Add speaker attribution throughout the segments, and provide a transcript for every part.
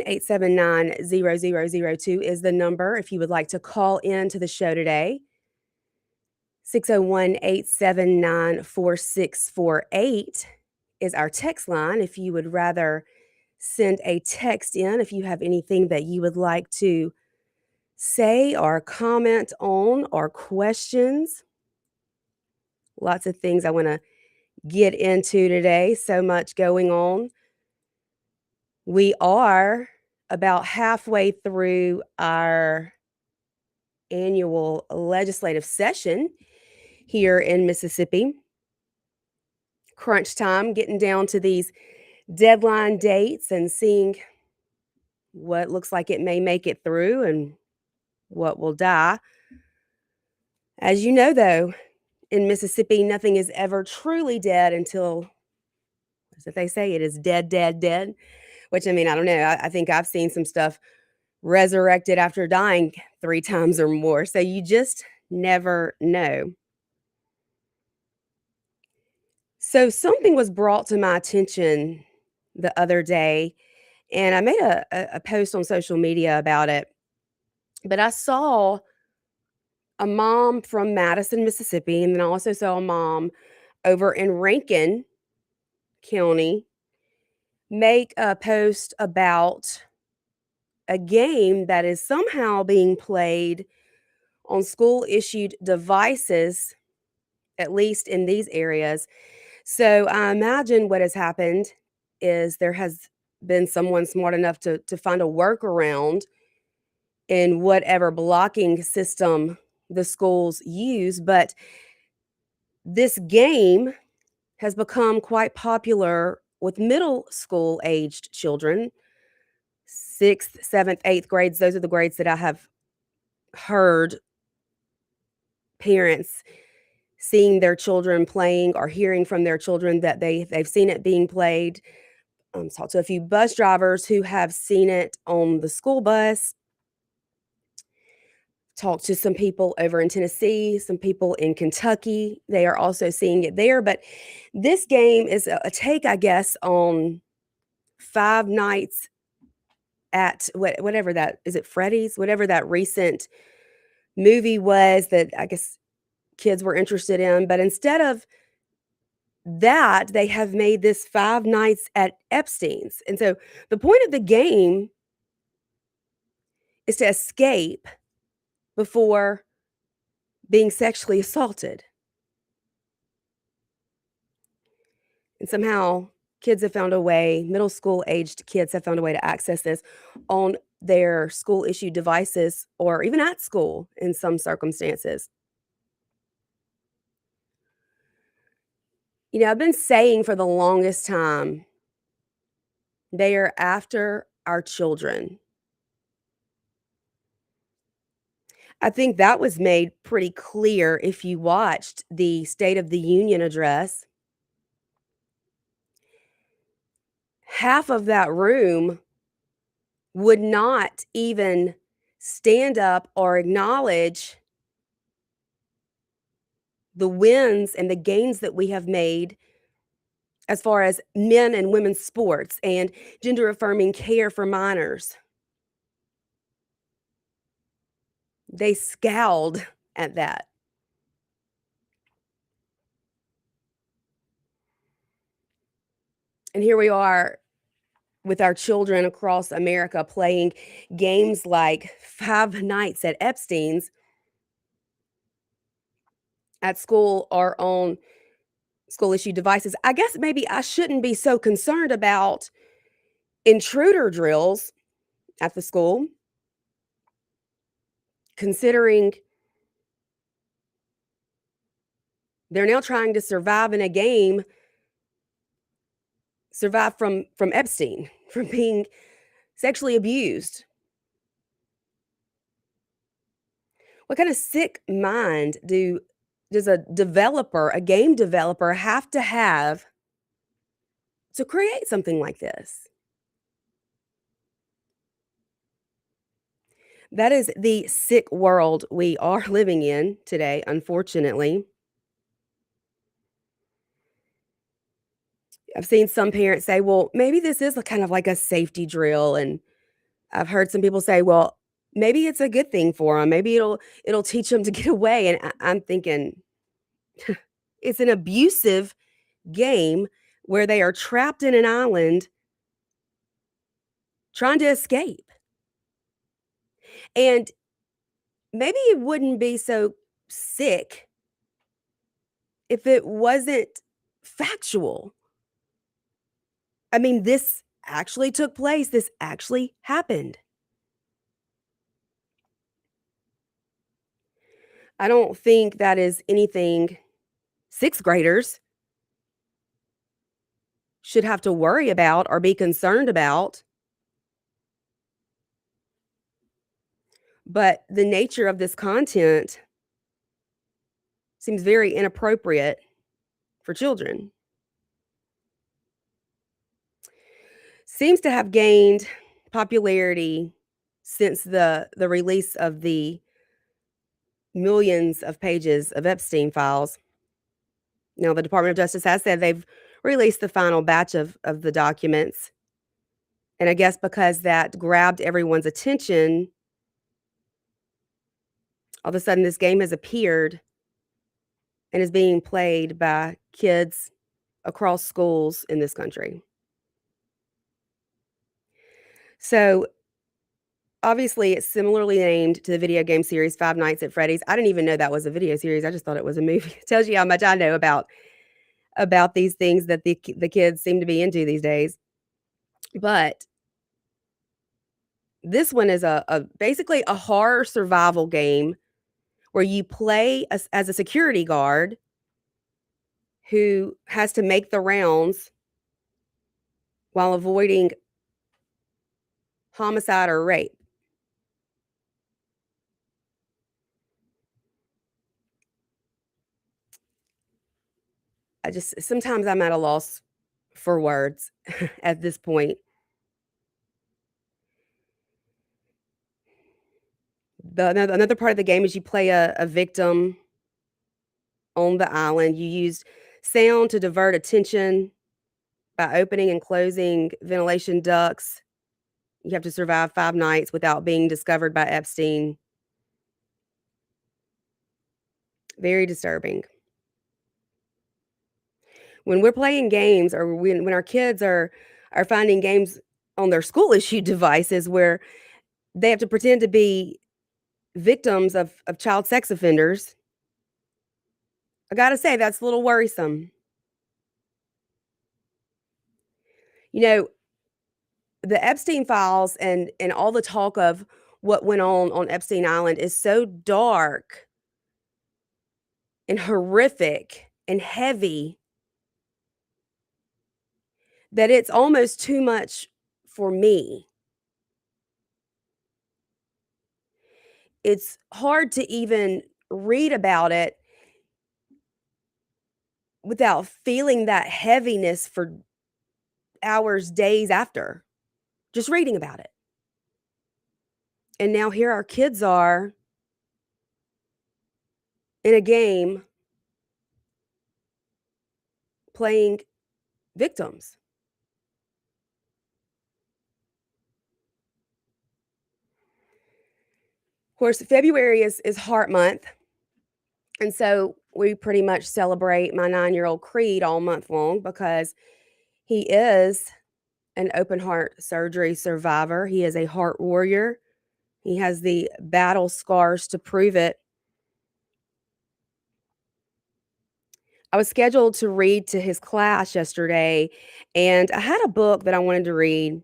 Speaker 1: 601-879-0002 is the number if you would like to call in to the show today. 601-879-4648 is our text line if you would rather send a text in if you have anything that you would like to say or comment on or questions. Lots of things I want to get into today. So much going on. We are about halfway through our annual legislative session here in Mississippi. Crunch time, getting down to these deadline dates and seeing what looks like it may make it through and what will die. As you know, though, in Mississippi, nothing is ever truly dead until, as they say, it is dead, dead, dead. Which, I mean, I don't know. I think I've seen some stuff resurrected after dying 3 times or more. So you just never know. So something was brought to my attention the other day, and I made a post on social media about it. But I saw a mom from Madison, Mississippi, and then I also saw a mom over in Rankin County make a post about a game that is somehow being played on school-issued devices, at least in these areas. So I imagine what has happened is there has been someone smart enough to find a workaround in whatever blocking system the schools use. But this game has become quite popular with middle school aged children, 6th, 7th, 8th grades. Those are the grades that I have heard parents seeing their children playing or hearing from their children that they've seen it being played. Talked to a few bus drivers who have seen it on the school bus. Talked to some people over in Tennessee, some people in Kentucky. They are also seeing it there. But this game is a take, I guess, on Five Nights at whatever that is. It Freddy's, whatever that recent movie was that I guess kids were interested in. But instead of that, they have made this Five Nights at Epstein's. And so the point of the game is to escape before being sexually assaulted. And somehow kids have found a way, middle school aged kids have found a way to access this on their school issued devices or even at school in some circumstances. You know, I've been saying for the longest time, they are after our children. I think that was made pretty clear if you watched the State of the Union address. Half of that room would not even stand up or acknowledge the wins and the gains that we have made as far as men and women's sports and gender affirming care for minors. They scowled at that. And here we are with our children across America playing games like Five Nights at Epstein's at school or on school issued devices. I guess maybe I shouldn't be so concerned about intruder drills at the school, considering they're now trying to survive in a game, survive from Epstein, from being sexually abused. What kind of sick mind does a developer, a game developer, have to create something like this? That is the sick world we are living in today, unfortunately. I've seen some parents say, well, maybe this is kind of like a safety drill. And I've heard some people say, "Well, maybe it's a good thing for them. Maybe it'll teach them to get away," and I'm thinking, it's an abusive game where they are trapped in an island trying to escape, and maybe it wouldn't be so sick if it wasn't factual. I mean, this actually took place, this actually happened. I don't think that is anything 6th graders should have to worry about or be concerned about, but the nature of this content seems very inappropriate for children. Seems to have gained popularity since the release of the millions of pages of Epstein files. Now, the Department of Justice has said they've released the final batch of the documents, and I guess because that grabbed everyone's attention, all of a sudden this game has appeared and is being played by kids across schools in this country. So, obviously, it's similarly named to the video game series Five Nights at Freddy's. I didn't even know that was a video series, I just thought it was a movie. It tells you how much I know about these things that the kids seem to be into these days. But this one is a basically a horror survival game where you play as a security guard who has to make the rounds while avoiding homicide or rape. I just sometimes I'm at a loss for words at this point. Another part of the game is you play a victim on the island. You use sound to divert attention by opening and closing ventilation ducts. You have to survive 5 nights without being discovered by Epstein. Very disturbing. When we're playing games or when our kids are finding games on their school issued devices where they have to pretend to be victims of child sex offenders, I gotta say that's a little worrisome. You know, the Epstein files and all the talk of what went on Epstein Island is so dark and horrific and heavy that it's almost too much for me. It's hard to even read about it without feeling that heaviness for hours, days after, just reading about it. And now here our kids are in a game playing victims. Of course, February is Heart Month, and so we pretty much celebrate my 9-year-old Creed all month long because he is an open heart surgery survivor. He is a heart warrior. He has the battle scars to prove it. I was scheduled to read to his class yesterday, and I had a book that I wanted to read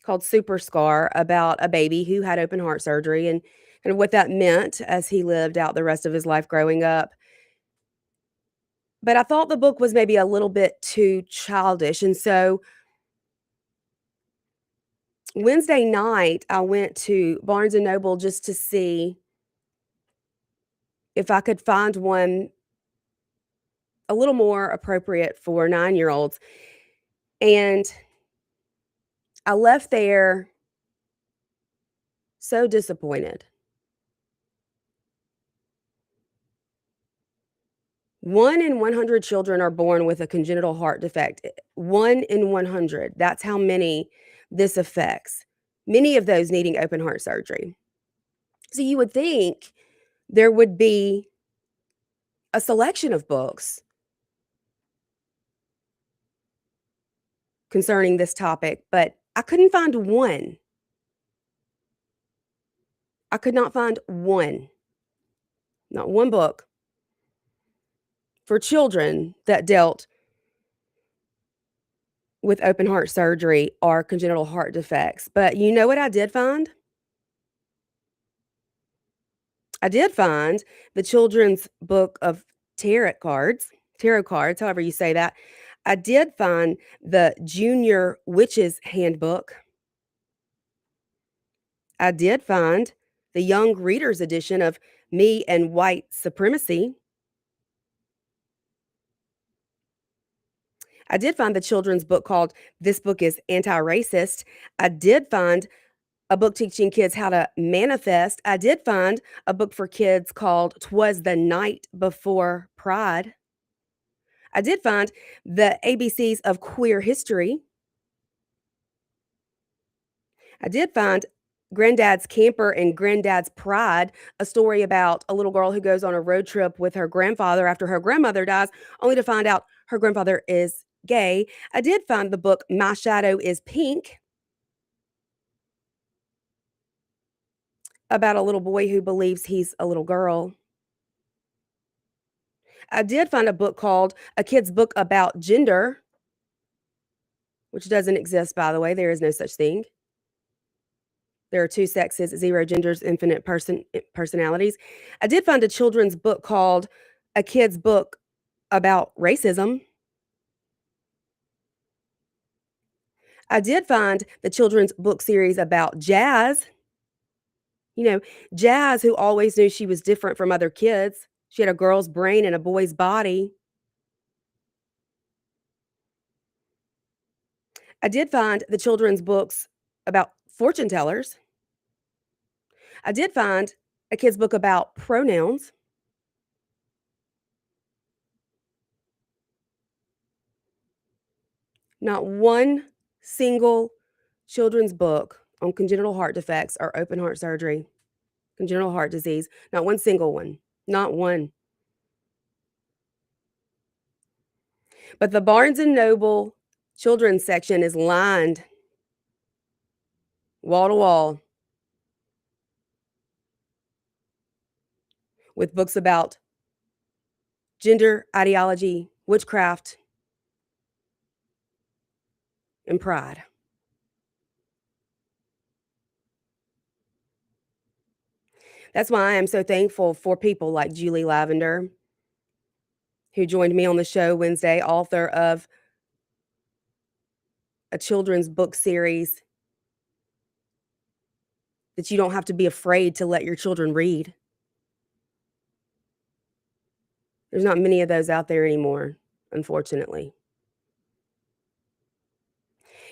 Speaker 1: called Super Scar about a baby who had open heart surgery and what that meant as he lived out the rest of his life growing up. But I thought the book was maybe a little bit too childish, and so Wednesday night, I went to Barnes& and Noble just to see if I could find one a little more appropriate for 9-year-olds, and I left there so disappointed. 1 in 100 children are born with a congenital heart defect. 1 in 100. That's how many this affects, many of those needing open heart surgery. So you would think there would be a selection of books concerning this topic, but I couldn't find one. I could not find one, not one book for children that dealt with open heart surgery or congenital heart defects. But you know what I did find? I did find the children's book of tarot cards, however you say that. I did find the Junior Witches Handbook. I did find the Young Readers edition of Me and White Supremacy. I did find the children's book called This Book is Anti-Racist. I did find a book teaching kids how to manifest. I did find a book for kids called 'Twas the Night Before Pride. I did find the ABCs of Queer History. I did find Granddad's Camper and Granddad's Pride, a story about a little girl who goes on a road trip with her grandfather after her grandmother dies, only to find out her grandfather is gay. I did find the book My Shadow is Pink, about a little boy who believes he's a little girl. I did find a book called A Kid's Book About Gender, which doesn't exist, by the way. There is no such thing. There are two sexes, zero genders, infinite personalities. I did find a children's book called A Kid's Book About Racism. I did find the children's book series about Jazz. You know, Jazz, who always knew she was different from other kids. She had a girl's brain and a boy's body. I did find the children's books about fortune tellers. I did find a kid's book about pronouns. Not one single children's book on congenital heart defects or open heart surgery, congenital heart disease, not one single one, not one. But the Barnes and Noble children's section is lined wall to wall with books about gender, ideology, witchcraft, and pride. That's why I am so thankful for people like Julie Lavender, who joined me on the show Wednesday, author of a children's book series that you don't have to be afraid to let your children read. There's not many of those out there anymore, unfortunately.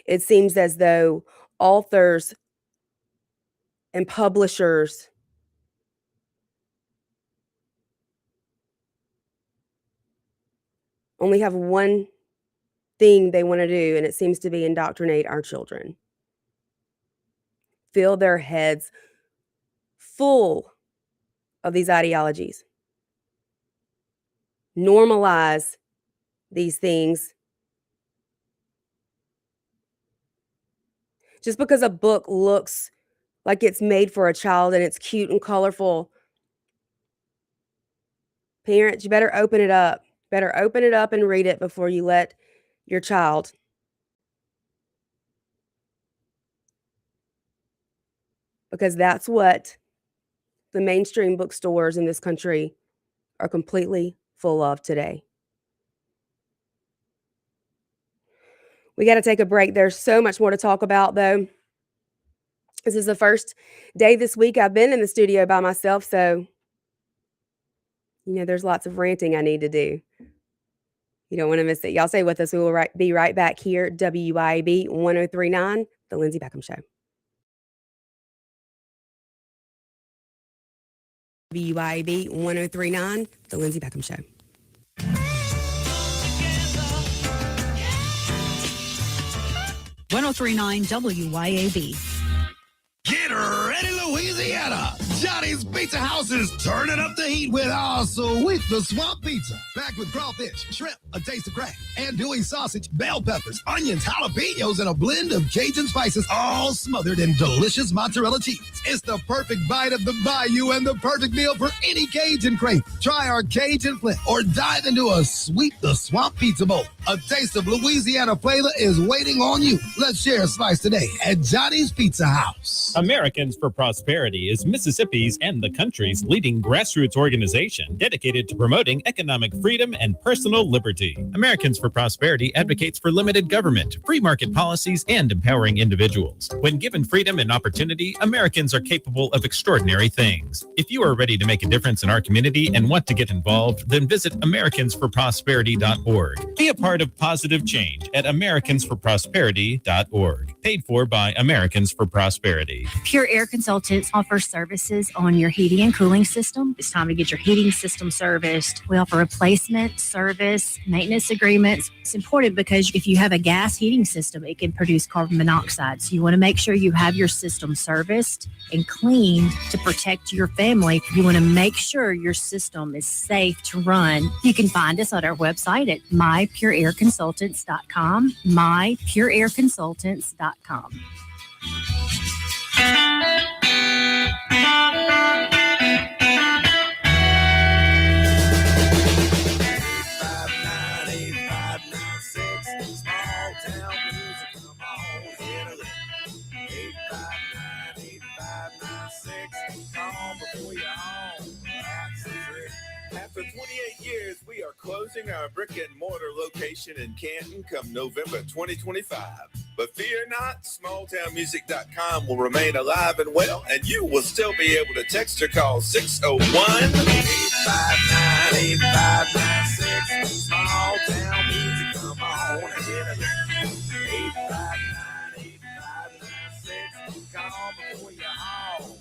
Speaker 1: It seems as though authors and publishers only have one thing they want to do, and it seems to be indoctrinate our children. Fill their heads full of these ideologies. Normalize these things. Just because a book looks like it's made for a child and it's cute and colorful, parents, you better open it up. Better open it up and read it before you let your child. Because that's what the mainstream bookstores in this country are completely full of today. We got to take a break. There's so much more to talk about, though. This is the first day this week I've been in the studio by myself, so, there's lots of ranting I need to do. You don't want to miss it. Y'all stay with us. We will be right back here, WYAB 1039, The Lindsay Beckham Show. WYAB 1039, The Lindsay Beckham Show.
Speaker 2: 1039 WYAB.
Speaker 3: Get ready, Louisiana! Johnny's Pizza House is turning up the heat with our sweet the swamp pizza. Packed with crawfish, shrimp, a taste of crack, andouille sausage, bell peppers, onions, jalapenos, and a blend of Cajun spices, all smothered in delicious mozzarella cheese. It's the perfect bite of the bayou and the perfect meal for any Cajun crave. Try our Cajun Flint or dive into a sweet the swamp pizza bowl. A taste of Louisiana flavor is waiting on you. Let's share a slice today at Johnny's Pizza House.
Speaker 4: Americans for Prosperity is Mississippi's and the country's leading grassroots organization dedicated to promoting economic freedom and personal liberty. Americans for Prosperity advocates for limited government, free market policies, and empowering individuals. When given freedom and opportunity, Americans are capable of extraordinary things. If you are ready to make a difference in our community and want to get involved, then visit americansforprosperity.org. Be a part of positive change at americansforprosperity.org. Paid for by Americans for Prosperity.
Speaker 5: Pure Air Consultants offers services on your heating and cooling system. It's time to get your heating system serviced. We offer replacement, service, maintenance agreements. It's important because if you have a gas heating system, it can produce carbon monoxide. So you want to make sure you have your system serviced and cleaned to protect your family. You want to make sure your system is safe to run. You can find us on our website at mypureairconsultants.com, mypureairconsultants.com.
Speaker 6: After 28 years, we are closing our brick and mortar location in Canton come November 2025. But fear not, smalltownmusic.com will remain alive and well, and you will still be able to text or call 601-859-8596. Small Town Music, come on and get it. 859-8596. Call before you're home.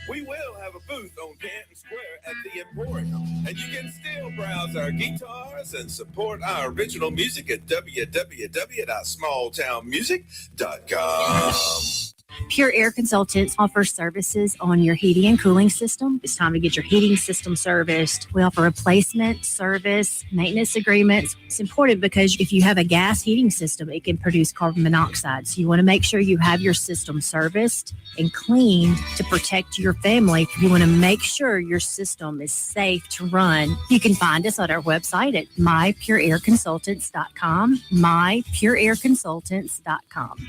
Speaker 6: We will have a booth on Canton Square at the Emporium, and you can still browse our guitars and support our original music at www.smalltownmusic.com.
Speaker 5: Pure Air Consultants offers services on your heating and cooling system. It's time to get your heating system serviced. We offer replacement, service, maintenance agreements. It's important because if you have a gas heating system, it can produce carbon monoxide. So you want to make sure you have your system serviced and cleaned to protect your family. You want to make sure your system is safe to run. You can find us on our website at mypureairconsultants.com, mypureairconsultants.com.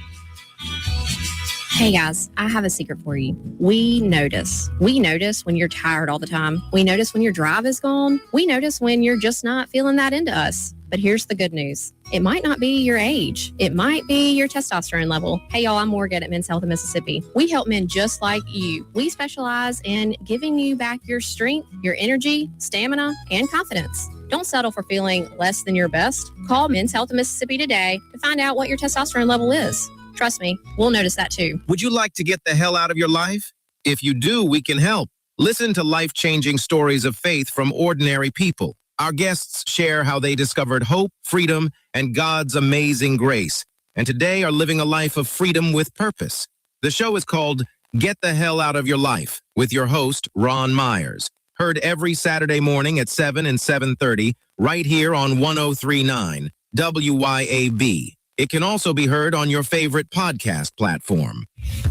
Speaker 7: Hey guys, I have a secret for you. We notice. We notice when you're tired all the time. We notice when your drive is gone. We notice when you're just not feeling that into us. But here's the good news. It might not be your age. It might be your testosterone level. Hey y'all, I'm Morgan at Men's Health in Mississippi. We help men just like you. We specialize in giving you back your strength, your energy, stamina, and confidence. Don't settle for feeling less than your best. Call Men's Health in Mississippi today to find out what your testosterone level is. Trust me, we'll notice that too.
Speaker 8: Would you like to get the hell out of your life? If you do, we can help. Listen to life-changing stories of faith from ordinary people. Our guests share how they discovered hope, freedom, and God's amazing grace, and today are living a life of freedom with purpose. The show is called Get the Hell Out of Your Life with your host, Ron Myers. Heard every Saturday morning at 7 and 7:30 right here on 1039 WYAB. It can also be heard on your favorite podcast platform.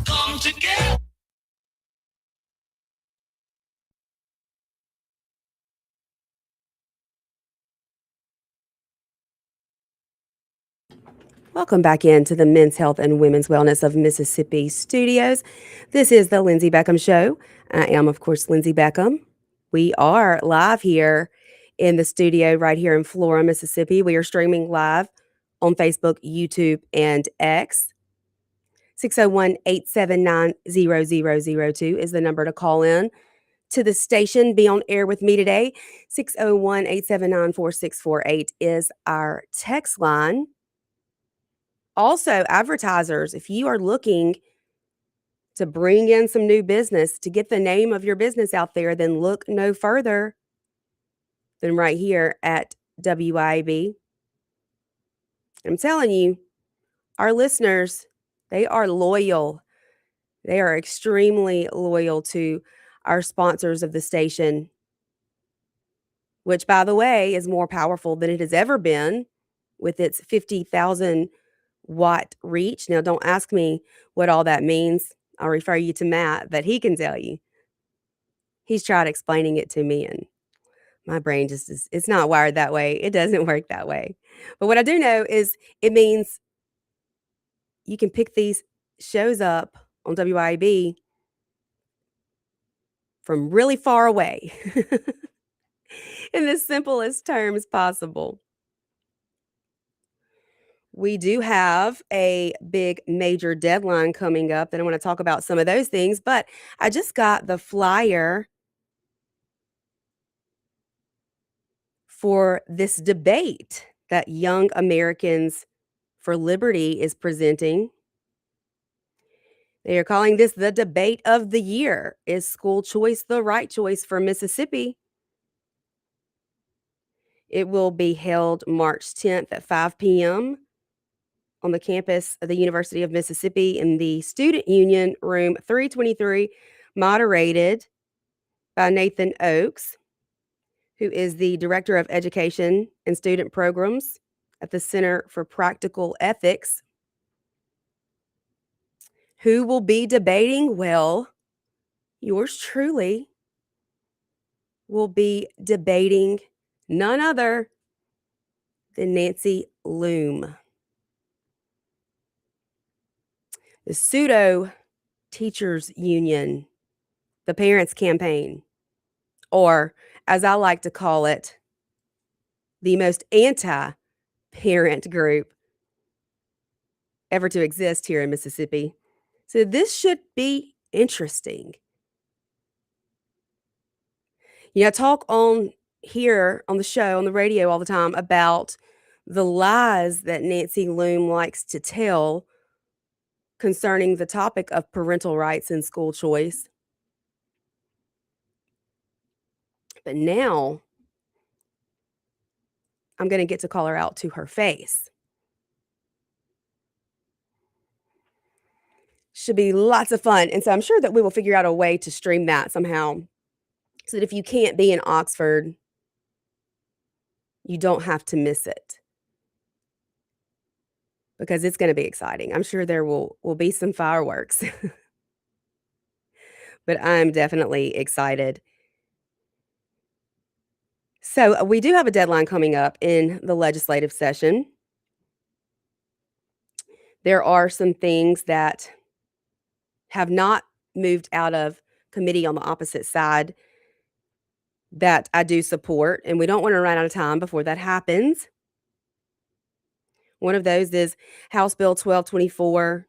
Speaker 3: Come together.
Speaker 1: Welcome back into the Men's Health and Women's Wellness of Mississippi studios. This is the Lindsay Beckham Show. I am, of course, Lindsay Beckham. We are live here in the studio right here in Flora, Mississippi. We are streaming live on Facebook, YouTube, and X. 601-879-0002 is the number to call in to the station. Be on air with me today. 601-879-4648 is our text line. Also, advertisers, if you are looking to bring in some new business, to get the name of your business out there, then look no further than right here at WIB. I'm telling you, Our listeners, they are loyal. They are extremely loyal to our sponsors of the station, which, by the way, is more powerful than it has ever been with its 50,000 watt reach. Now, don't ask me what all that means. I'll refer you to Matt, but he can tell you. He's tried explaining it to me, and my brain just is, it's not wired that way. It doesn't work that way. But what I do know is it means you can pick these shows up on WIB from really far away in the simplest terms possible. We do have a big major deadline coming up, and I want to talk about some of those things, but I just got the flyer for this debate that Young Americans for Liberty is presenting. They are calling this the debate of the year. Is school choice the right choice for Mississippi? It will be held March 10th at 5 p.m. on the campus of the University of Mississippi in the Student Union Room 323, moderated by Nathan Oakes, who is the Director of Education and Student Programs at the Center for Practical Ethics. Who will be debating? Well, yours truly will be debating none other than Nancy Loom. The pseudo teachers union, the parents campaign, or as I like to call it, the most anti-parent group ever to exist here in Mississippi. So this should be interesting. You know, I talk on here on the show, on the radio all the time about the lies that Nancy Loom likes to tell concerning the topic of parental rights and school choice. But now I'm going to get to call her out to her face. Should be lots of fun. And so I'm sure that we will figure out a way to stream that somehow so that if you can't be in Oxford, you don't have to miss it. Because it's going to be exciting. I'm sure there will be some fireworks. But I'm definitely excited. So we do have a deadline coming up in the legislative session. There are some things that have not moved out of committee on the opposite side that I do support, and we don't want to run out of time before that happens. One of those is House Bill 1224,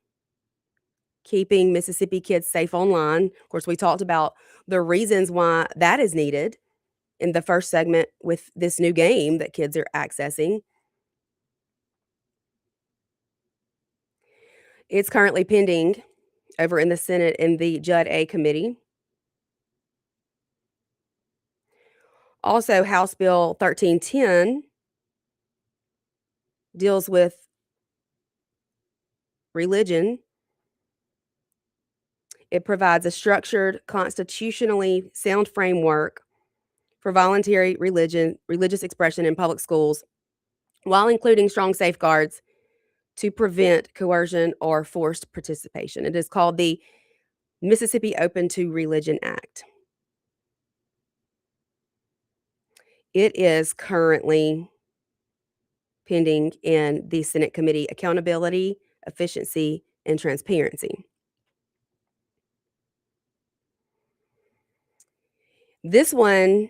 Speaker 1: keeping Mississippi kids safe online. Of course, we talked about the reasons why that is needed in the first segment with this new game that kids are accessing. It's currently pending over in the Senate in the Judd A committee. Also, House Bill 1310 deals with religion. It provides a structured, constitutionally sound framework for voluntary religious expression in public schools, while including strong safeguards to prevent coercion or forced participation. It is called the Mississippi Open to Religion Act. It is currently pending in the Senate Committee Accountability, Efficiency, and Transparency. This one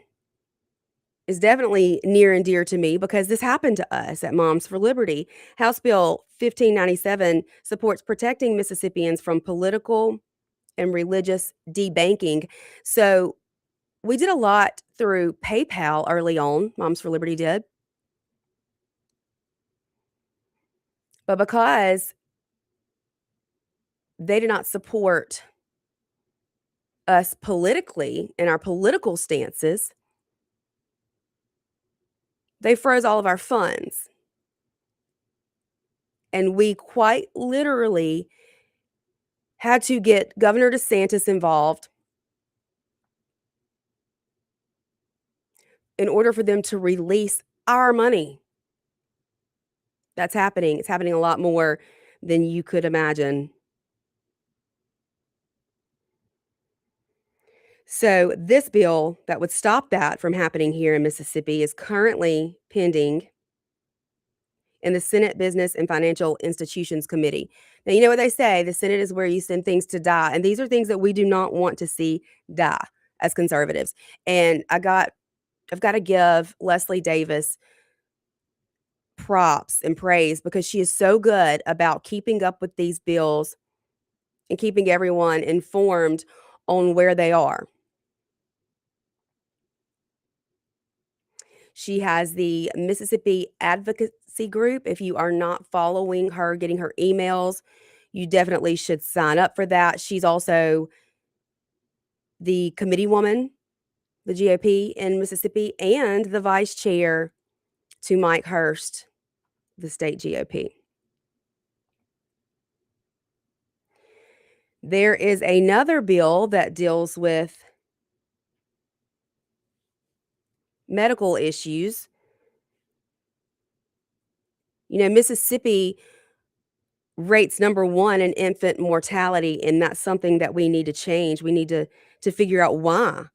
Speaker 1: is definitely near and dear to me because this happened to us at Moms for Liberty. House Bill 1597 supports protecting Mississippians from political and religious debanking. So we did a lot through PayPal early on, Moms for Liberty did. But because they did not support us politically in our political stances, they froze all of our funds. And we quite literally had to get Governor DeSantis involved in order for them to release our money. That's happening. It's happening a lot more than you could imagine. So, this bill that would stop that from happening here in Mississippi is currently pending in the Senate Business and Financial Institutions Committee. Now, you know what they say, the Senate is where you send things to die, and these are things that we do not want to see die as conservatives. And I've got to give Leslie Davis props and praise because she is so good about keeping up with these bills and keeping everyone informed on where they are. She has the Mississippi Advocacy Group. If you are not following her, getting her emails, you definitely should sign up for that. She's also the committee woman, the GOP in Mississippi, and the vice chair to Mike Hurst, the state GOP. There is another bill that deals with medical issues. You know, Mississippi rates number 1 in infant mortality, and that's something that we need to change. We need to figure out why.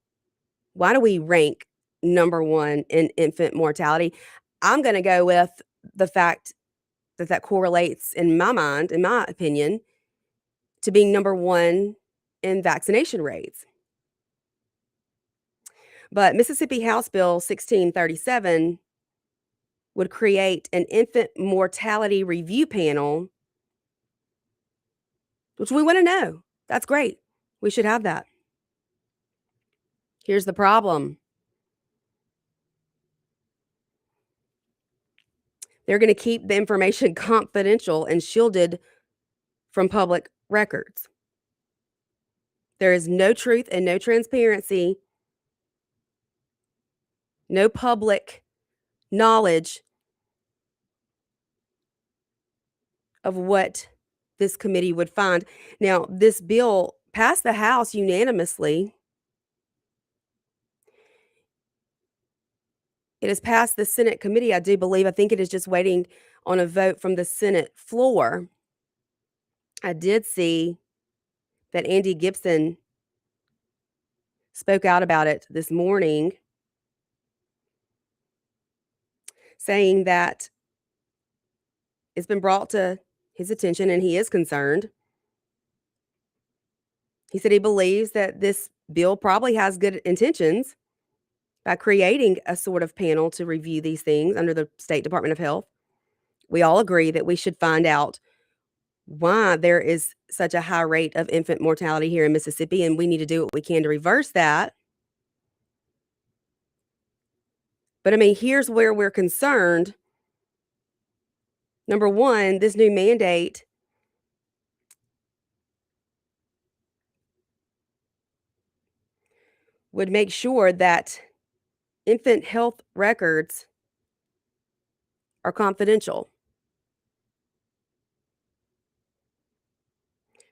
Speaker 1: Why do we rank number 1 in infant mortality? I'm gonna go with the fact that that correlates in my mind, in my opinion, to being number 1 in vaccination rates. But Mississippi House Bill 1637 would create an infant mortality review panel, which we wanna know. That's great. We should have that. Here's the problem. They're gonna keep the information confidential and shielded from public records. There is no truth and no transparency, no public knowledge of what this committee would find. Now, this bill passed the House unanimously. It has passed the Senate committee, I do believe. I think it is just waiting on a vote from the Senate floor. I did see that Andy Gibson spoke out about it this morning, saying that it's been brought to his attention and he is concerned. He said he believes that this bill probably has good intentions by creating a sort of panel to review these things under the State Department of Health. We all agree that we should find out why there is such a high rate of infant mortality here in Mississippi, and we need to do what we can to reverse that. But I mean, here's where we're concerned. Number 1, this new mandate would make sure that infant health records are confidential,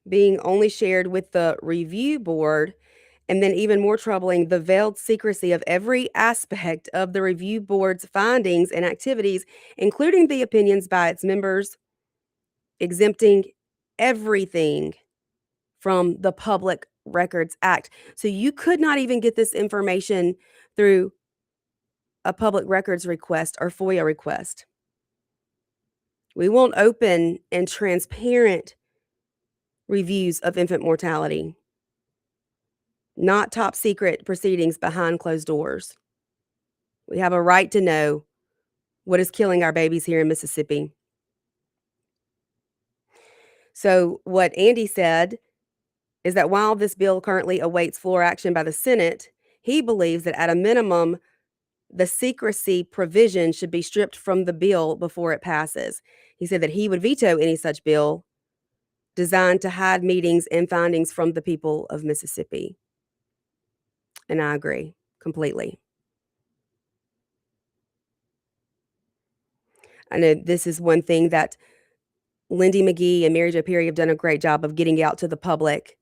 Speaker 1: being only shared with the review board, and then even more troubling, the veiled secrecy of every aspect of the review board's findings and activities, including the opinions by its members, exempting everything from the Public Records Act. So you could not even get this information through a public records request or FOIA request. We want open and transparent reviews of infant mortality, not top secret proceedings behind closed doors. We have a right to know what is killing our babies here in Mississippi. So, what Andy said is that while this bill currently awaits floor action by the Senate, he believes that at a minimum, the secrecy provision should be stripped from the bill before it passes. He said that he would veto any such bill designed to hide meetings and findings from the people of Mississippi. And I agree completely. I know this is one thing that Lindy McGee and Mary Jo Perry have done a great job of getting out to the public.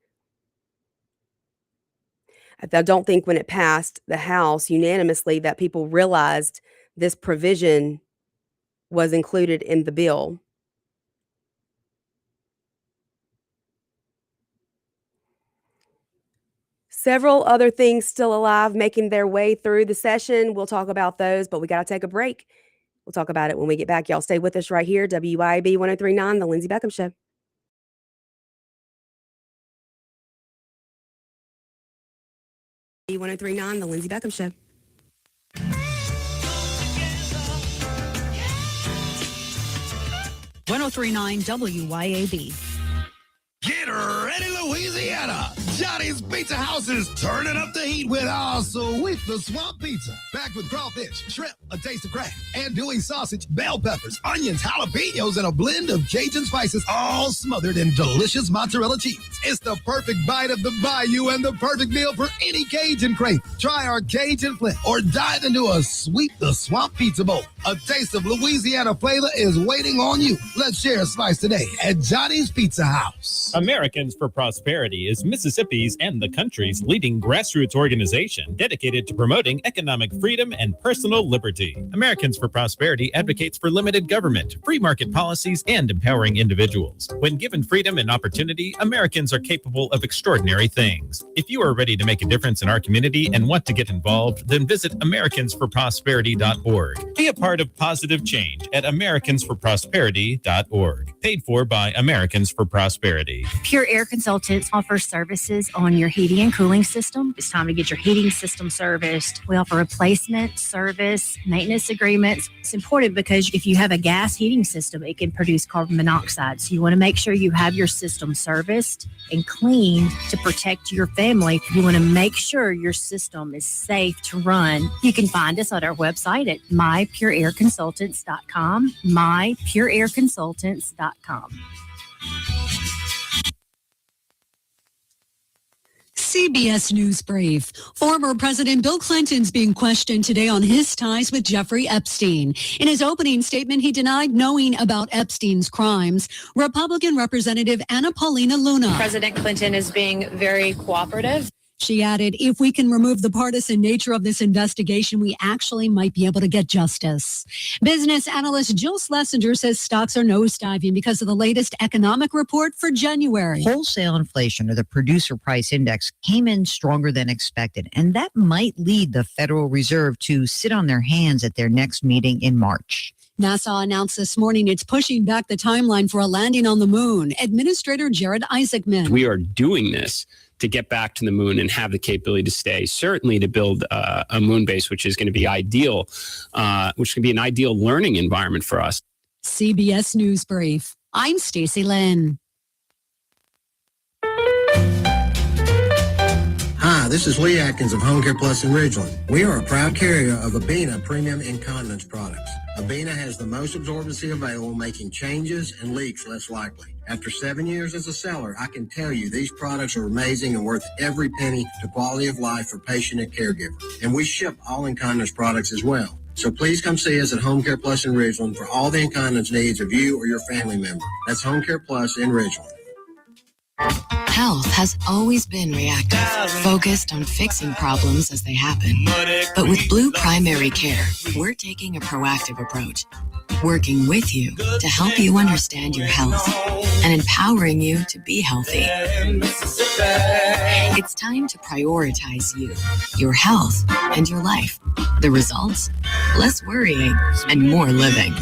Speaker 1: I don't think when it passed the House unanimously that people realized this provision was included in the bill. Several other things still alive making their way through the session. We'll talk about those, but we got to take a break. We'll talk about it when we get back. Y'all stay with us right here. WYAB 1039, The Lindsay Beckham Show. B1039, The Lindsay Beckham Show.
Speaker 2: .1039 WYAB.
Speaker 3: Get ready, Louisiana! Johnny's Pizza House is turning up the heat with our sweet the swamp pizza. Packed with crawfish, shrimp, a taste of crab, andouille sausage, bell peppers, onions, jalapenos, and a blend of Cajun spices, all smothered in delicious mozzarella cheese. It's the perfect bite of the bayou and the perfect meal for any Cajun crave. Try our Cajun flip or dive into a sweet the swamp pizza bowl. A taste of Louisiana flavor is waiting on you. Let's share a slice today at Johnny's Pizza House.
Speaker 4: Americans for Prosperity is Mississippi's and the country's leading grassroots organization dedicated to promoting economic freedom and personal liberty. Americans for Prosperity advocates for limited government, free market policies, and empowering individuals. When given freedom and opportunity, Americans are capable of extraordinary things. If you are ready to make a difference in our community and want to get involved, then visit americansforprosperity.org. Be a part of positive change at americansforprosperity.org. Paid for by Americans for Prosperity.
Speaker 5: Pure Air Consultants offers services on your heating and cooling system. It's time to get your heating system serviced. We offer replacement, service, maintenance agreements. It's important because if you have a gas heating system, it can produce carbon monoxide. So you want to make sure you have your system serviced and cleaned to protect your family. You want to make sure your system is safe to run. You can find us on our website at mypureairconsultants.com, mypureairconsultants.com.
Speaker 2: CBS News Brief. Former President Bill Clinton's being questioned today on his ties with Jeffrey Epstein. In his opening statement, he denied knowing about Epstein's crimes. Republican Representative Anna Paulina Luna.
Speaker 9: President Clinton is being very cooperative.
Speaker 2: She added, if we can remove the partisan nature of this investigation, we actually might be able to get justice. Business analyst Jill Schlesinger says stocks are nosediving because of the latest economic report for January.
Speaker 10: Wholesale inflation, or the producer price index, came in stronger than expected, and that might lead the Federal Reserve to sit on their hands at their next meeting in March.
Speaker 2: NASA announced this morning it's pushing back the timeline for a landing on the moon. Administrator Jared Isaacman.
Speaker 11: We are doing this to get back to the moon and have the capability to stay, certainly to build a moon base, which is going to be ideal, which can be an ideal learning environment for us.
Speaker 2: CBS News Brief. I'm Stacey Lynn.
Speaker 12: Hi, this is Lee Atkins of Home Care Plus in Ridgeland. We are a proud carrier of Abena Premium Incontinence products. Abena has the most absorbency available, making changes and leaks less likely. After 7 years as a seller, I can tell you these products are amazing and worth every penny to quality of life for patient and caregiver. And we ship all incontinence products as well. So please come see us at Home Care Plus in Ridgeland for all the incontinence needs of you or your family member. That's Home Care Plus in Ridgeland.
Speaker 13: Health has always been reactive, focused on fixing problems as they happen. But with Blue Primary Care, we're taking a proactive approach, working with you to help you understand your health and empowering you to be healthy. It's time to prioritize you, your health, and your life. The results? Less worrying and more living.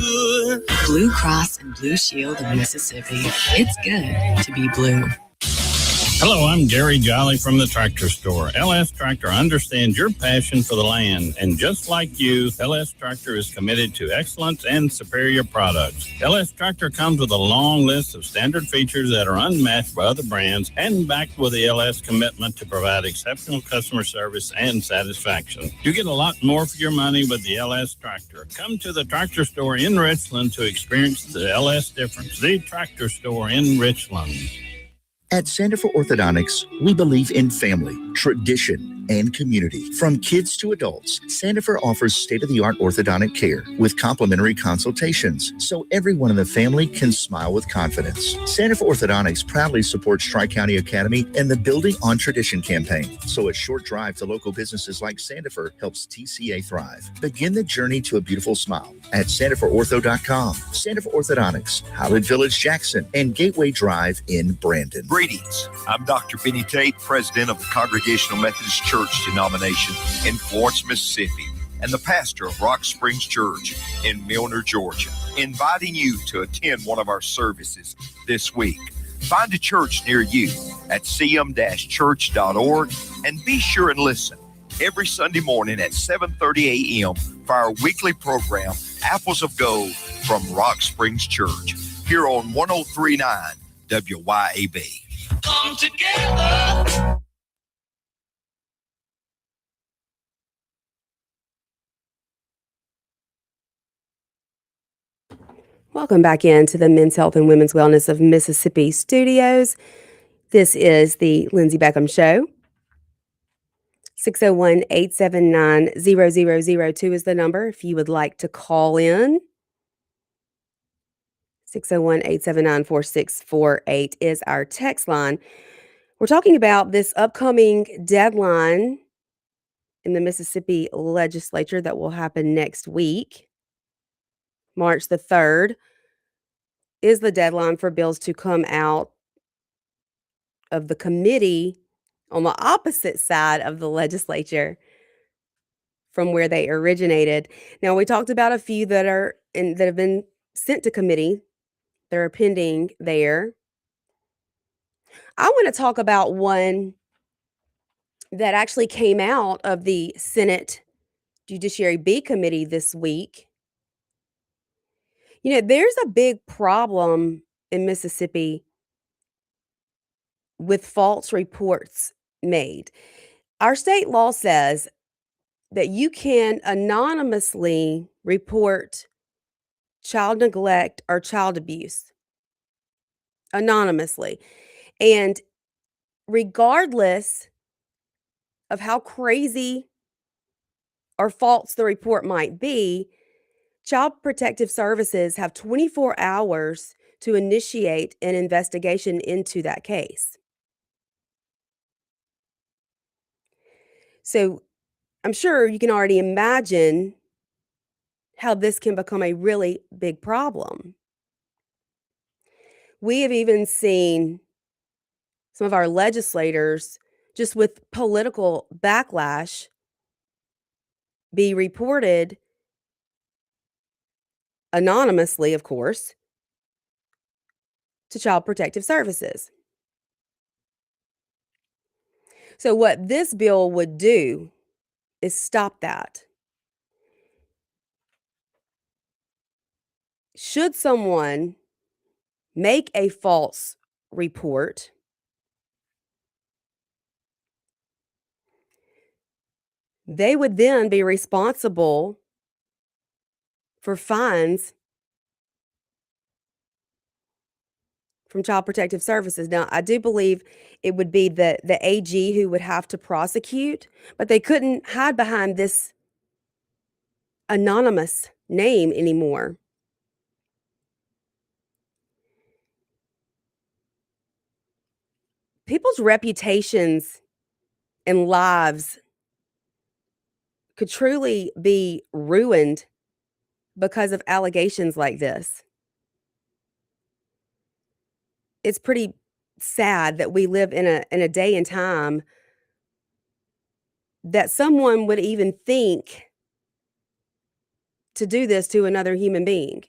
Speaker 13: Blue Cross and Blue Shield of Mississippi. It's good to be blue.
Speaker 14: Hello, I'm Gary Jolly from the Tractor Store. LS Tractor understands your passion for the land, and just like you, LS Tractor is committed to excellence and superior products. LS Tractor comes with a long list of standard features that are unmatched by other brands and backed with the LS commitment to provide exceptional customer service and satisfaction. You get a lot more for your money with the LS Tractor. Come to the Tractor Store in Richland to experience the LS difference. The Tractor Store in Richland.
Speaker 15: At Center for Orthodontics, we believe in family, tradition, and community. From kids to adults, Sandifer offers state-of-the-art orthodontic care with complimentary consultations, so everyone in the family can smile with confidence. Sandifer Orthodontics proudly supports Tri-County Academy and the Building on Tradition campaign, so a short drive to local businesses like Sandifer helps TCA thrive. Begin the journey to a beautiful smile at sandiferortho.com. Sandifer Orthodontics, Highland Village, Jackson, and Gateway Drive in Brandon.
Speaker 16: Greetings. I'm Dr. Benny Tate, president of the Congregational Methodist Church denomination in Florence, Mississippi, and the pastor of Rock Springs Church in Milner, Georgia, inviting you to attend one of our services this week. Find a church near you at cm-church.org and be sure and listen every Sunday morning at 7:30 a.m. for our weekly program, Apples of Gold from Rock Springs Church, here on 103.9 WYAB. Come together.
Speaker 1: Welcome back into the Men's Health and Women's Wellness of Mississippi studios. This is the Lindsay Beckham Show. 601-879-0002 is the number if you would like to call in. 601-879-4648 is our text line. We're talking about this upcoming deadline in the Mississippi legislature that will happen next week. March the 3rd is the deadline for bills to come out of the committee on the opposite side of the legislature from where they originated. Now, we talked about a few that have been sent to committee. They're pending there. I want to talk about one that actually came out of the Senate Judiciary B Committee this week. You know, there's a big problem in Mississippi with false reports made. Our state law says that you can anonymously report child neglect or child abuse anonymously. And regardless of how crazy or false the report might be, Child Protective Services have 24 hours to initiate an investigation into that case. So I'm sure you can already imagine how this can become a really big problem. We have even seen some of our legislators, just with political backlash, be reported anonymously, of course, to Child Protective Services. So what this bill would do is stop that. Should someone make a false report, they would then be responsible for fines from Child Protective Services. Now, I do believe it would be the AG who would have to prosecute, but they couldn't hide behind this anonymous name anymore. People's reputations and lives could truly be ruined because of allegations like this. It's pretty sad that we live in a day and time that someone would even think to do this to another human being.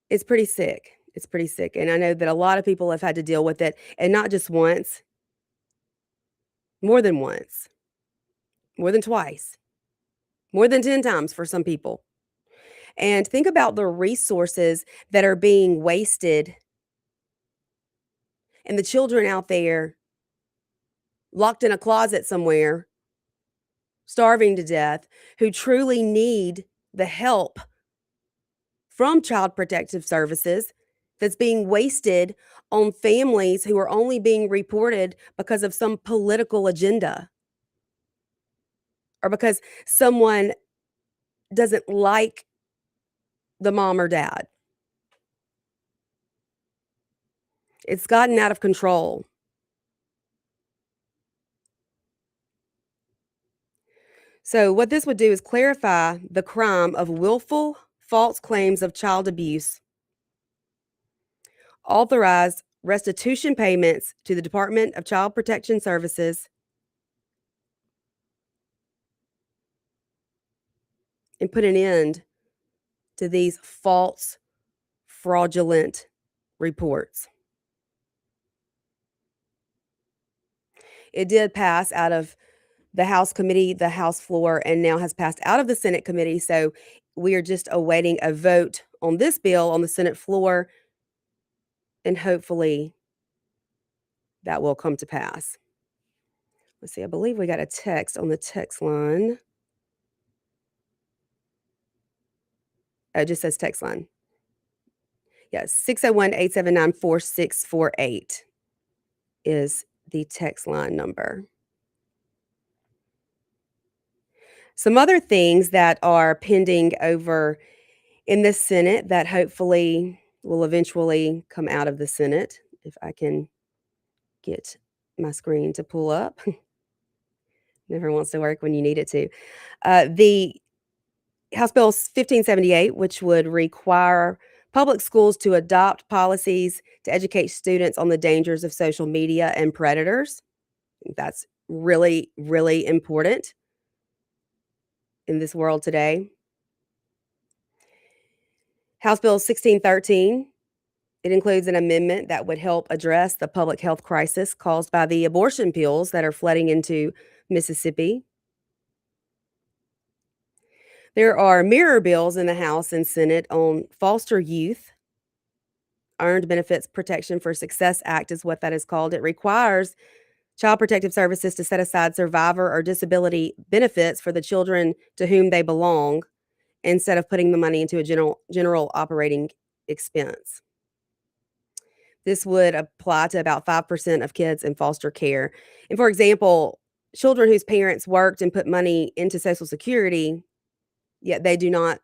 Speaker 1: It's pretty sick. It's pretty sick. And I know that a lot of people have had to deal with it, and not just once, more than once, more than twice, more than 10 times for some people. And think about the resources that are being wasted and the children out there locked in a closet somewhere, starving to death, who truly need the help from Child Protective Services that's being wasted on families who are only being reported because of some political agenda or because someone doesn't like the mom or dad. It's gotten out of control. So, what this would do is clarify the crime of willful false claims of child abuse, authorize restitution payments to the Department of Child Protection Services, and put an end to these false, fraudulent reports. It did pass out of the House committee, the House floor, and now has passed out of the Senate committee. So we are just awaiting a vote on this bill on the Senate floor, and hopefully that will come to pass. Let's see, I believe we got a text on the text line. Oh, it just says text line. Yes, 601-879-4648 is the text line number. Some other things that are pending over in the Senate that hopefully will eventually come out of the Senate, if I can get my screen to pull up. Never wants to work when you need it to. The House Bill 1578, which would require public schools to adopt policies to educate students on the dangers of social media and predators. That's really, really important in this world today. House Bill 1613, it includes an amendment that would help address the public health crisis caused by the abortion pills that are flooding into Mississippi. There are mirror bills in the House and Senate on foster youth. Earned Benefits Protection for Success Act is what that is called. It requires Child Protective Services to set aside survivor or disability benefits for the children to whom they belong instead of putting the money into a general operating expense. This would apply to about 5% of kids in foster care. And for example, children whose parents worked and put money into Social Security, yet they do not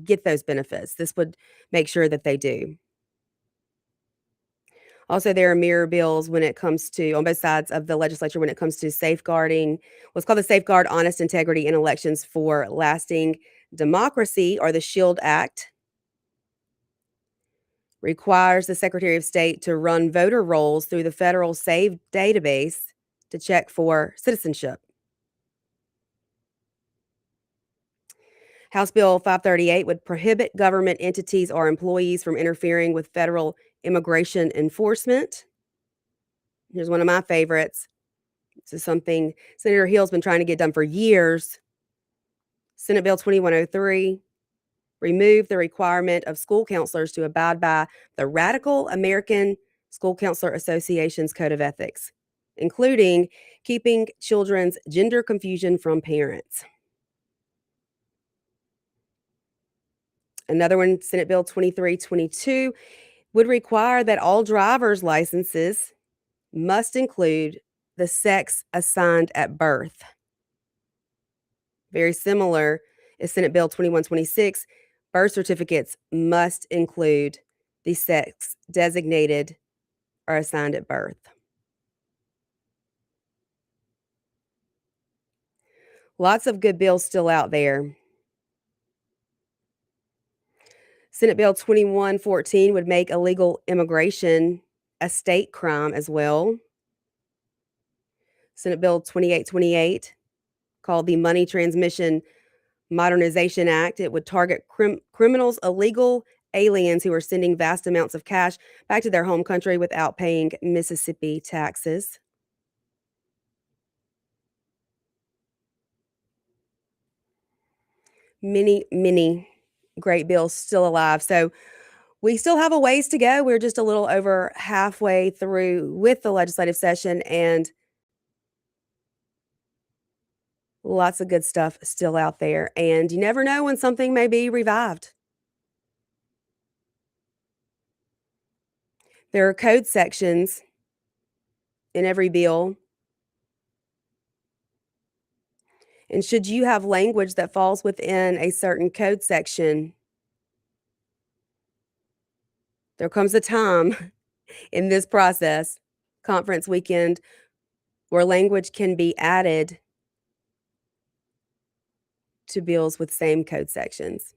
Speaker 1: get those benefits. This would make sure that they do. Also, there are mirror bills when it comes to, on both sides of the legislature, when it comes to safeguarding what's called the Safeguard Honest Integrity in Elections for Lasting Democracy, or the SHIELD Act. Requires the Secretary of State to run voter rolls through the federal SAVE database to check for citizenship. House Bill 538 would prohibit government entities or employees from interfering with federal immigration enforcement. Here's one of my favorites. This is something Senator Hill's been trying to get done for years. Senate Bill 2103, remove the requirement of school counselors to abide by the Radical American School Counselor Association's Code of Ethics, including keeping children's gender confusion from parents. Another one, Senate Bill 2322, would require that all driver's licenses must include the sex assigned at birth. Very similar is Senate Bill 2126. Birth certificates must include the sex designated or assigned at birth. Lots of good bills still out there. Senate Bill 2114 would make illegal immigration a state crime as well. Senate Bill 2828, called the Money Transmission Modernization Act, it would target criminals, illegal aliens who are sending vast amounts of cash back to their home country without paying Mississippi taxes. Many, many great bills still alive. So we still have a ways to go. We're just a little over halfway through with the legislative session, and Lots of good stuff still out there, and you never know when something may be revived. There are code sections in every bill. And should you have language that falls within a certain code section, there comes a time in this process, conference weekend, where language can be added to bills with same code sections.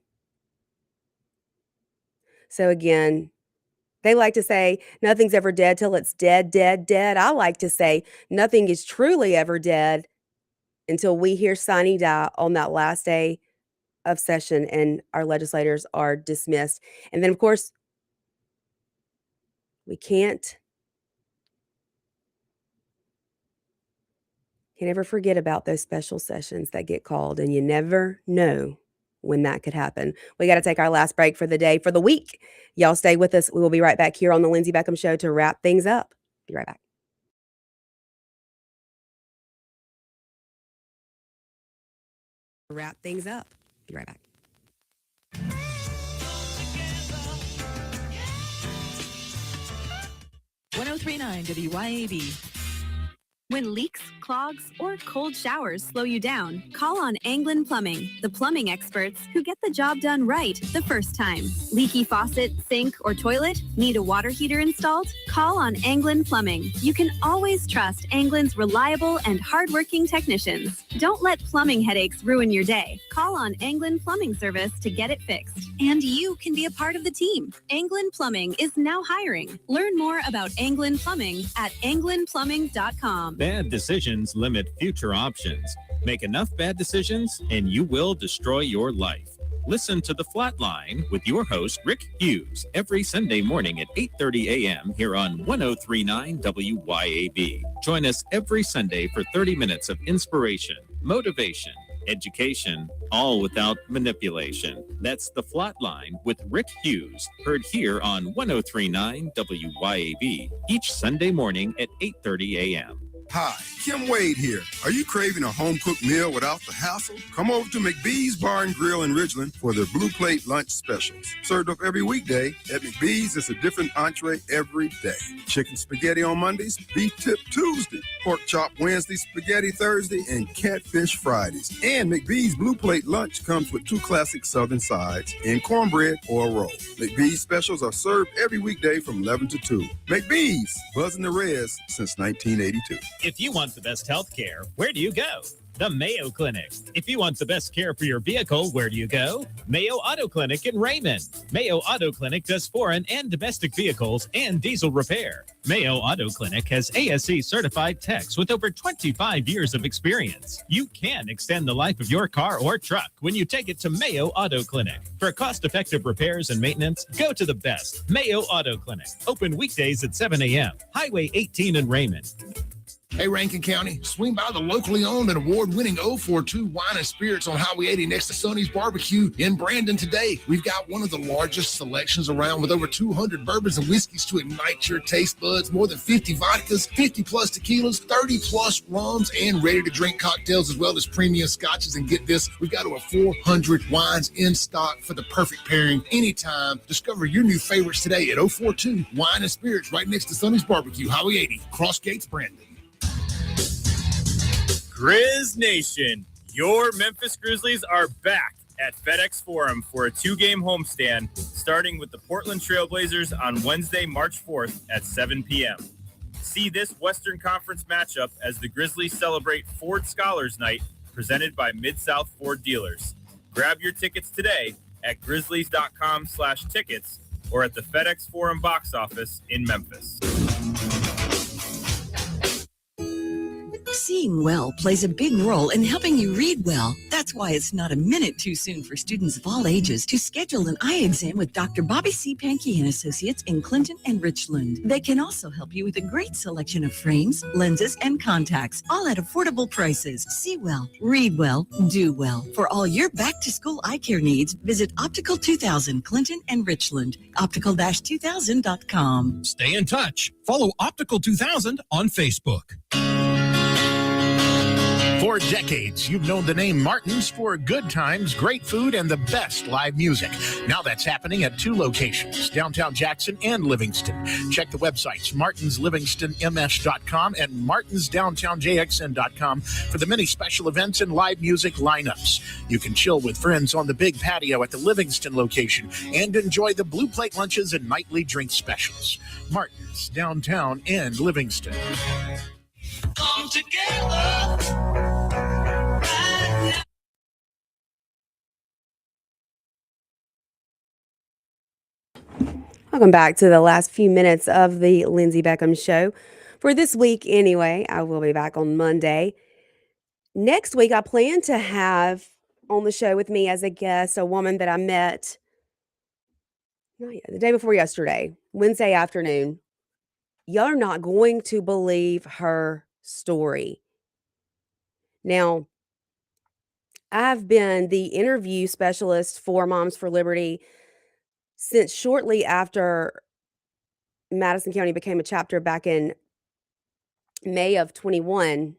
Speaker 1: So again, they like to say nothing's ever dead till it's dead, dead, dead. I like to say nothing is truly ever dead until we hear sine die on that last day of session and our legislators are dismissed. And then, of course, we can't ever forget about those special sessions that get called, and you never know when that could happen. We got to take our last break for the day, for the week. Y'all stay with us. We will be right back here on the Lindsay Beckham Show to wrap things up. Be right back. Wrap things up. Be right back.
Speaker 17: .1039 WYAB.
Speaker 18: When leaks, clogs, or cold showers slow you down, call on Anglin Plumbing, the plumbing experts who get the job done right the first time. Leaky faucet, sink, or toilet? Need a water heater installed? Call on Anglin Plumbing. You can always trust Anglin's reliable and hardworking technicians. Don't let plumbing headaches ruin your day. Call on Anglin Plumbing Service to get it fixed. And you can be a part of the team. Anglin Plumbing is now hiring. Learn more about Anglin Plumbing at anglinplumbing.com.
Speaker 4: Bad decisions limit future options. Make enough bad decisions and you will destroy your life. Listen to The Flatline with your host, Rick Hughes, every Sunday morning at 8:30 a.m. here on 1039 WYAB. Join us every Sunday for 30 minutes of inspiration, motivation, education, all without manipulation. That's The Flatline with Rick Hughes, heard here on 1039 WYAB each Sunday morning at 8:30 a.m.
Speaker 19: Hi, Kim Wade here. Are you craving a home-cooked meal without the hassle? Come over to McBee's Bar and Grill in Ridgeland for their Blue Plate lunch specials. Served up every weekday, at McBee's it's a different entree every day. Chicken spaghetti on Mondays, beef tip Tuesday, pork chop Wednesday, spaghetti Thursday, and catfish Fridays. And McBee's Blue Plate lunch comes with 2 classic southern sides and cornbread or a roll. McBee's specials are served every weekday from 11 to 2. McBee's, buzzing the res since 1982.
Speaker 4: If you want the best health care, where do you go? The Mayo Clinic. If you want the best care for your vehicle, where do you go? Mayo Auto Clinic in Raymond. Mayo Auto Clinic does foreign and domestic vehicles and diesel repair. Mayo Auto Clinic has ASE certified techs with over 25 years of experience. You can extend the life of your car or truck when you take it to Mayo Auto Clinic. For cost-effective repairs and maintenance, go to the best, Mayo Auto Clinic. Open weekdays at 7 a.m. Highway 18 in Raymond.
Speaker 20: Hey, Rankin County, swing by the locally owned and award-winning 042 Wine and Spirits on Highway 80 next to Sonny's Barbecue in Brandon today. We've got one of the largest selections around with over 200 bourbons and whiskeys to ignite your taste buds, more than 50 vodkas, 50-plus tequilas, 30-plus rums, and ready-to-drink cocktails, as well as premium scotches. And get this, we've got over 400 wines in stock for the perfect pairing anytime. Discover your new favorites today at 042 Wine and Spirits right next to Sonny's Barbecue, Highway 80, Cross Gates, Brandon.
Speaker 21: Grizz Nation, your Memphis Grizzlies are back at FedEx Forum for a 2-game homestand, starting with the Portland Trailblazers on Wednesday, March 4th at 7 p.m. See this Western Conference matchup as the Grizzlies celebrate Ford Scholars Night, presented by Mid-South Ford Dealers. Grab your tickets today at grizzlies.com/tickets or at the FedEx Forum box office in Memphis.
Speaker 22: Seeing well plays a big role in helping you read well. That's why it's not a minute too soon for students of all ages to schedule an eye exam with Dr. Bobby C. Pankey and Associates in Clinton and Richland. They can also help you with a great selection of frames, lenses, and contacts, all at affordable prices. See well, read well, do well. For all your back-to-school eye care needs, visit Optical 2000 Clinton and Richland. Optical-2000.com.
Speaker 3: Stay in touch. Follow Optical 2000 on Facebook.
Speaker 6: For decades, you've known the name Martin's for good times, great food, and the best live music. Now that's happening at 2 locations, downtown Jackson and Livingston. Check the websites, martinslivingstonms.com and martinsdowntownjxn.com for the many special events and live music lineups. You can chill with friends on the big patio at the Livingston location and enjoy the Blue Plate lunches and nightly drink specials. Martin's, downtown and Livingston.
Speaker 3: Come together.
Speaker 1: Welcome back to the last few minutes of the Lindsay Beckham Show. For this week, anyway, I will be back on Monday. Next week, I plan to have on the show with me as a guest a woman that I met the day before yesterday, Wednesday afternoon. Y'all are not going to believe her story. Now, I've been the interview specialist for Moms for Liberty since shortly after Madison County became a chapter back in May of 21.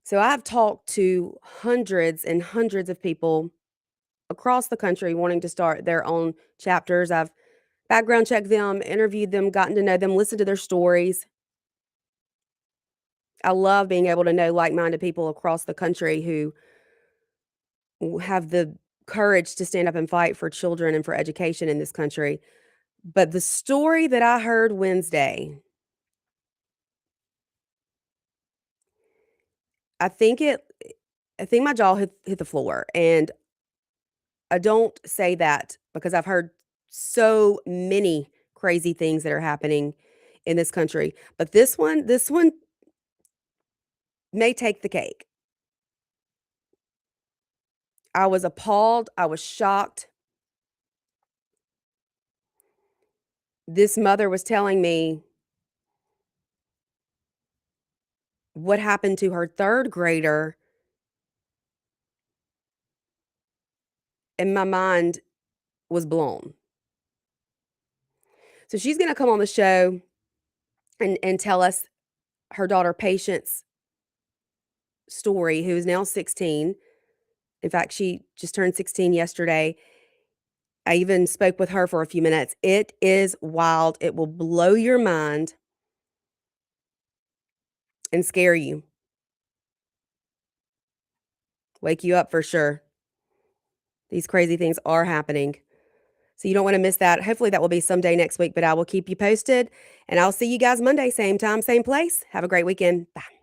Speaker 1: So I've talked to hundreds and hundreds of people across the country wanting to start their own chapters. I've background checked them, interviewed them, gotten to know them, listened to their stories. I love being able to know like-minded people across the country who have the courage to stand up and fight for children and for education in this country. But the story that I heard Wednesday, I think my jaw hit the floor. And I don't say that because I've heard so many crazy things that are happening in this country. But this one may take the cake. I was appalled. I was shocked. This mother was telling me what happened to her 3rd grader. And my mind was blown. So she's going to come on the show and tell us her daughter Patient's story, who is now 16. In fact, she just turned 16 yesterday. I even spoke with her for a few minutes. It is wild. It will blow your mind and scare you. Wake you up for sure. These crazy things are happening. So you don't want to miss that. Hopefully that will be someday next week, but I will keep you posted. And I'll see you guys Monday, same time, same place. Have a great weekend. Bye.